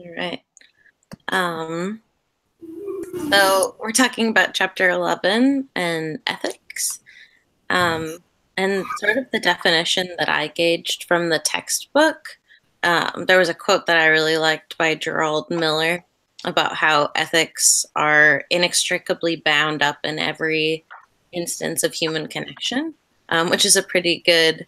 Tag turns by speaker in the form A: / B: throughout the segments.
A: All right. Um, so we're talking about chapter 11 and ethics. Um, and sort of the definition that I gauged from the textbook. There was a quote that I really liked by Gerald Miller about how ethics are inextricably bound up in every instance of human connection, which is a pretty good,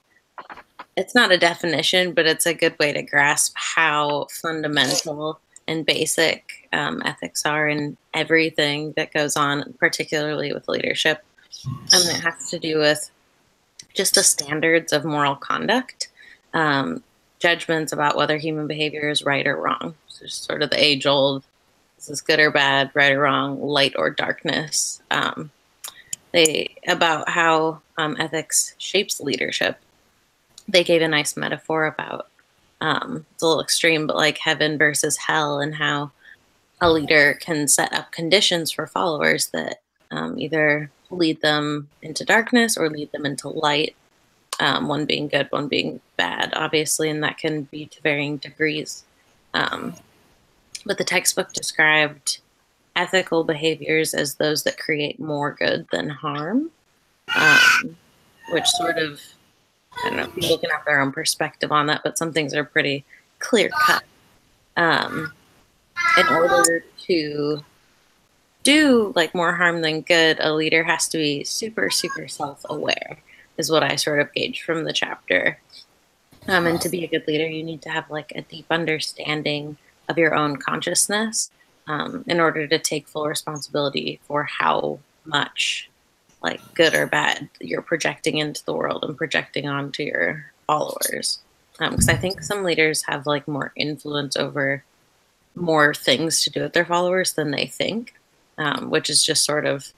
A: it's not a definition, but it's a good way to grasp how fundamental and basic ethics are in everything that goes on, particularly with leadership. It has to do with just the standards of moral conduct, judgments about whether human behavior is right or wrong. So sort of the age-old, this is good or bad, right or wrong, light or darkness. About how ethics shapes leadership. They gave a nice metaphor about, it's a little extreme, but like heaven versus hell, and how a leader can set up conditions for followers that either lead them into darkness or lead them into light, one being good, one being bad, obviously, and that can be to varying degrees. But the textbook described ethical behaviors as those that create more good than harm, which sort of, I don't know, people can have their own perspective on that, but some things are pretty clear cut. In order to do like more harm than good, a leader has to be super, super self-aware, is what I sort of gauged from the chapter. And to be a good leader, you need to have like a deep understanding of your own consciousness in order to take full responsibility for how much like good or bad you're projecting into the world and projecting onto your followers. Because I think some leaders have like more influence over more things to do with their followers than they think, which is just sort of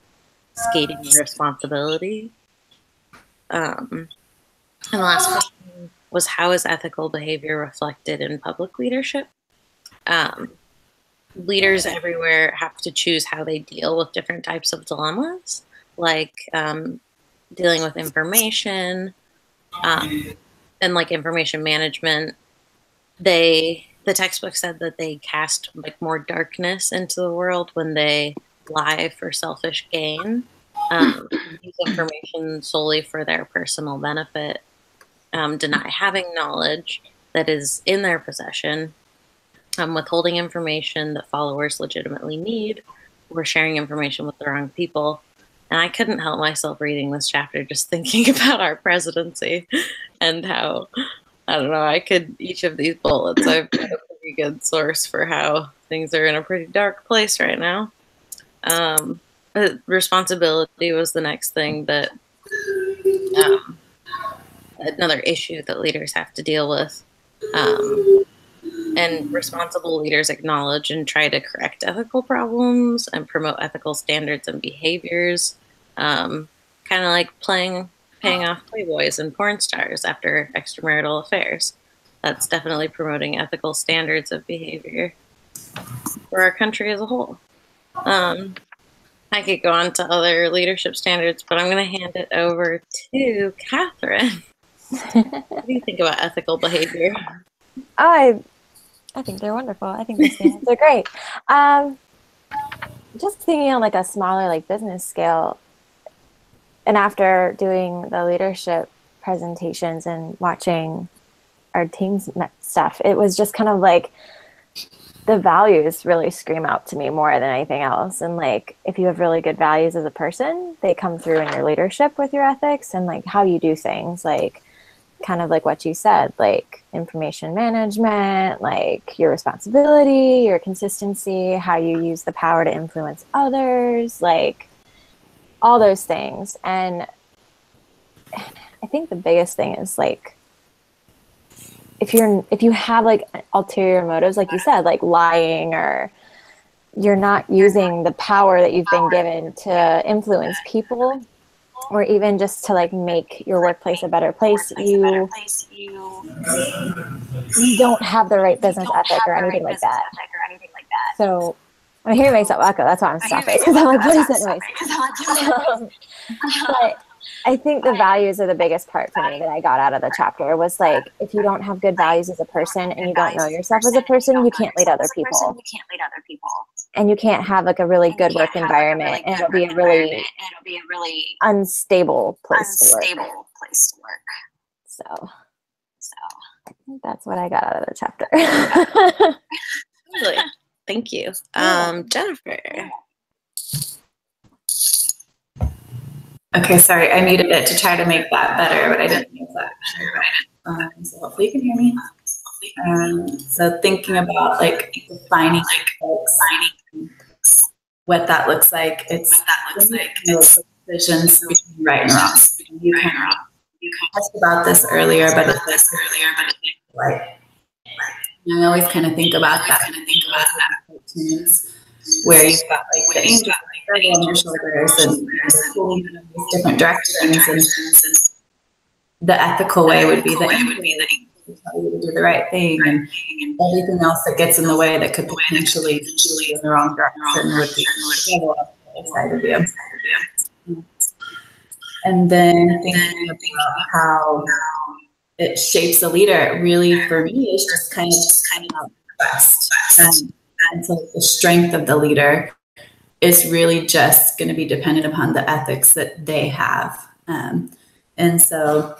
A: skating the responsibility. And the last question was, how is ethical behavior reflected in public leadership? Leaders everywhere have to choose how they deal with different types of dilemmas, like dealing with information and like information management. The textbook said that they cast like more darkness into the world when they lie for selfish gain, use information solely for their personal benefit, deny having knowledge that is in their possession, withholding information that followers legitimately need, or sharing information with the wrong people. And I couldn't help myself reading this chapter just thinking about our presidency and how, I don't know, each of these bullets, I've got a pretty good source for how things are in a pretty dark place right now. Responsibility was the next thing that, another issue that leaders have to deal with. And responsible leaders acknowledge and try to correct ethical problems and promote ethical standards and behaviors, kind of like paying off playboys and porn stars after extramarital affairs. That's definitely promoting ethical standards of behavior for our country as a whole. I could go on to other leadership standards, but I'm going to hand it over to Kathryn. What do you think about ethical behavior?
B: I think they're wonderful. I think the standards are great. Just thinking on like a smaller like business scale, and after doing the leadership presentations and watching our team's stuff, it was just kind of like the values really scream out to me more than anything else. And like, if you have really good values as a person, they come through in your leadership with your ethics and like how you do things, like kind of like what you said, like information management, like your responsibility, your consistency, how you use the power to influence others, like all those things. And I think the biggest thing is like, if you have like ulterior motives, like you said, like lying, or you're not using the power that you've been given to influence people, or even just to like make your workplace a better place, you don't have the right business ethic or anything like that. So I'm hearing myself echo. That's why I'm stopping, because I'm like, what is that noise? But I think the values are the biggest part for me that I got out of the chapter was like, if you don't have good values as a person and you don't know yourself as a person, you can't lead other people. And you can't have like a really good work environment, and it'll be a really unstable place to work. So I think that's what I got out of the chapter.
A: Really? Thank you. Jennifer.
C: Okay, sorry, I muted it to try to make that better, but I didn't make that right. So hopefully you can hear me. So thinking about like defining what that looks like, it's decisions between right and wrong. You kind of talked about this earlier, but it's like I always kind of think about that. Cartoons where you've got like the angel on your shoulders and they're pulling in these different directions, and the ethical way would be the angel to tell you to do the right thing, and everything else that gets in the way that could potentially lead you in the wrong direction would be the other side of you. And then thinking about how it shapes a leader, really for me is just kind of trust. And so the strength of the leader is really just going to be dependent upon the ethics that they have. And so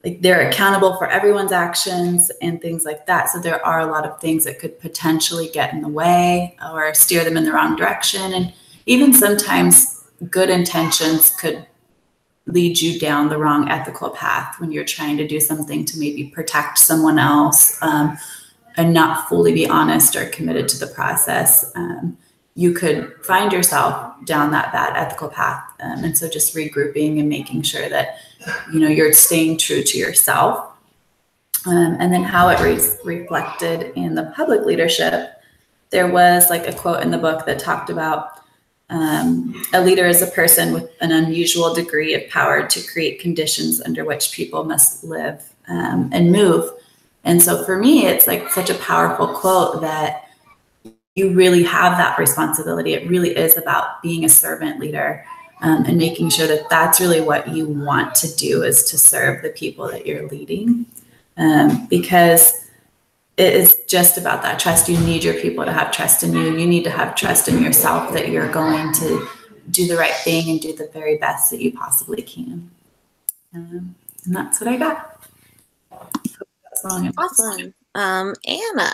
C: like they're accountable for everyone's actions and things like that. So there are a lot of things that could potentially get in the way or steer them in the wrong direction. And even sometimes good intentions could lead you down the wrong ethical path when you're trying to do something to maybe protect someone else, and not fully be honest or committed to the process. You could find yourself down that bad ethical path. And so just regrouping and making sure that, you're staying true to yourself. And then how it reflected in the public leadership. There was like a quote in the book that talked about a leader is a person with an unusual degree of power to create conditions under which people must live and move. And so for me, it's like such a powerful quote that you really have that responsibility. It really is about being a servant leader, and making sure that that's really what you want to do, is to serve the people that you're leading, because it is just about that trust. You need your people to have trust in you. You need to have trust in yourself that you're going to do the right thing and do the very best that you possibly can. And that's what I got.
A: Awesome. Anna.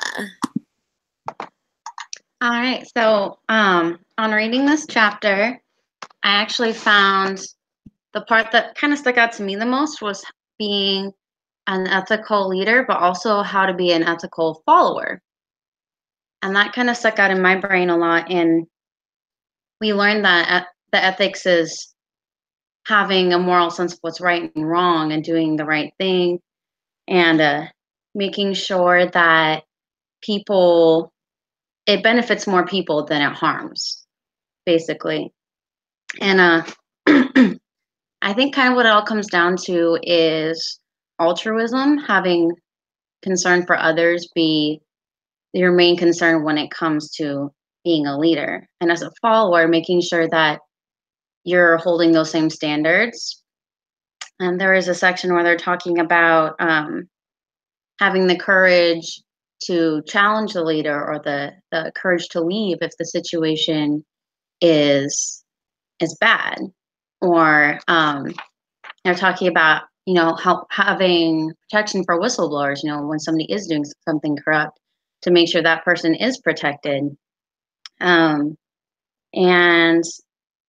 D: All right. So on reading this chapter, I actually found the part that kind of stuck out to me the most was being an ethical leader, but also how to be an ethical follower. And that kind of stuck out in my brain a lot. And we learned that the ethics is having a moral sense of what's right and wrong and doing the right thing, and making sure that it benefits more people than it harms, basically. And I think kind of what it all comes down to is altruism, having concern for others be your main concern when it comes to being a leader. And as a follower, making sure that you're holding those same standards. And there is a section where they're talking about having the courage to challenge the leader, or the courage to leave if the situation is bad. Or they're talking about, how having protection for whistleblowers, when somebody is doing something corrupt, to make sure that person is protected. And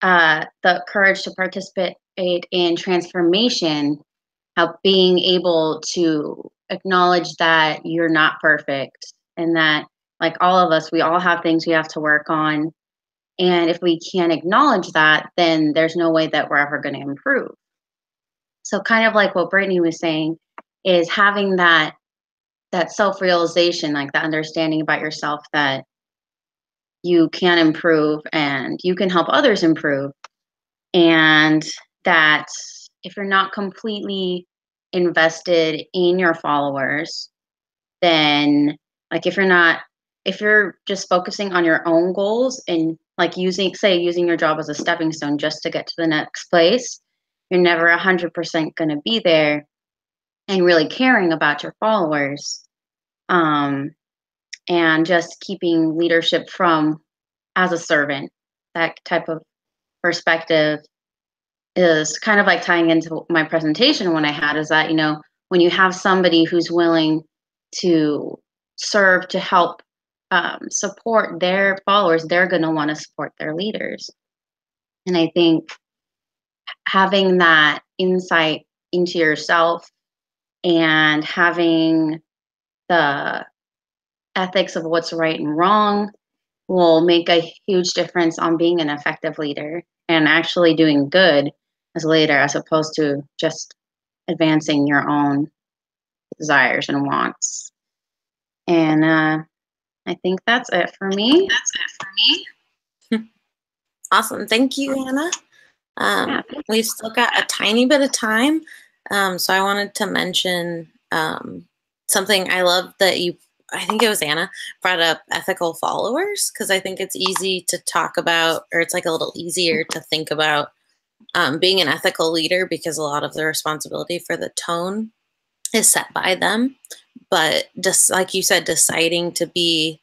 D: the courage to participate in transformation, how being able to acknowledge that you're not perfect, and that, like all of us, we all have things we have to work on. And if we can't acknowledge that, then there's no way that we're ever going to improve. So kind of like what Brittney was saying, is having that self-realization, like the understanding about yourself that you can improve and you can help others improve. And that if you're not completely invested in your followers, then like if you're just focusing on your own goals and like using your job as a stepping stone just to get to the next place, you're never 100% going to be there and really caring about your followers. And just keeping leadership from as a servant, that type of perspective is kind of like tying into my presentation when I had, is that, when you have somebody who's willing to serve, to help support their followers, they're going to want to support their leaders. And I think having that insight into yourself and having the ethics of what's right and wrong will make a huge difference on being an effective leader and actually doing good as a leader, as opposed to just advancing your own desires and wants. And I think that's it for me.
A: Awesome. Thank you, Hannah. We've still got a tiny bit of time. So I wanted to mention something. I love that I think it was Anna, brought up ethical followers, because I think it's easy to talk about, or it's like a little easier to think about being an ethical leader, because a lot of the responsibility for the tone is set by them. But just like you said, deciding to be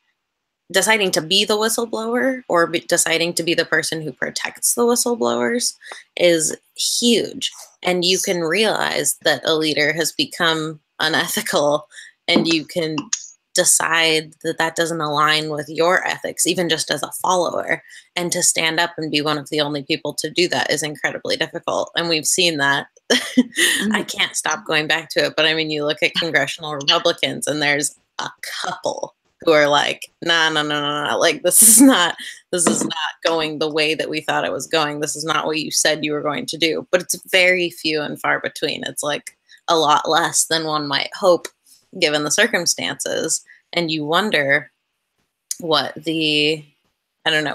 A: the whistleblower, or deciding to be the person who protects the whistleblowers, is huge. And you can realize that a leader has become unethical, and you can decide that that doesn't align with your ethics, even just as a follower. And to stand up and be one of the only people to do that is incredibly difficult. And we've seen that. I can't stop going back to it. But I mean, you look at congressional Republicans, and there's a couple who are like, no. Like, this is not going the way that we thought it was going. This is not what you said you were going to do. But it's very few and far between. It's like a lot less than one might hope, given the circumstances. And you wonder what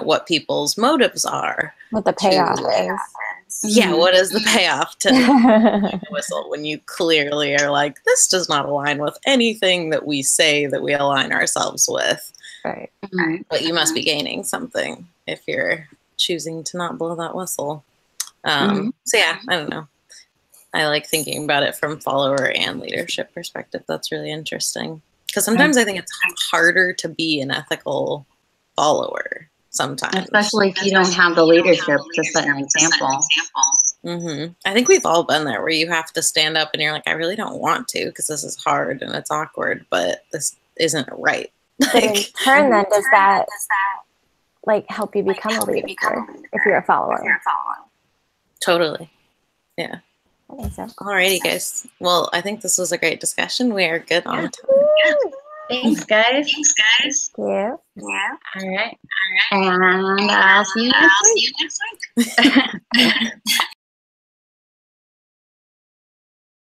A: what people's motives are.
B: What the payoff is.
A: Yeah, what is the payoff to whistle when you clearly are like, this does not align with anything that we say that we align ourselves with.
B: Right.
A: But you must be gaining something if you're choosing to not blow that whistle. So yeah, I don't know. I like thinking about it from follower and leadership perspective. That's really interesting. Because sometimes I think it's harder to be an ethical follower sometimes.
D: Especially if you don't have the leadership to set an example.
A: I think we've all been there, where you have to stand up and you're like, I really don't want to, because this is hard and it's awkward, but this isn't right.
B: But in turn, then, does that like help you become a leader if you're a follower?
A: Totally. Yeah.
B: I think so.
A: Alrighty, guys. Well, I think this was a great discussion. We are good on time.
D: Thanks, guys.
B: Yeah.
D: All right. And I'll see you next week.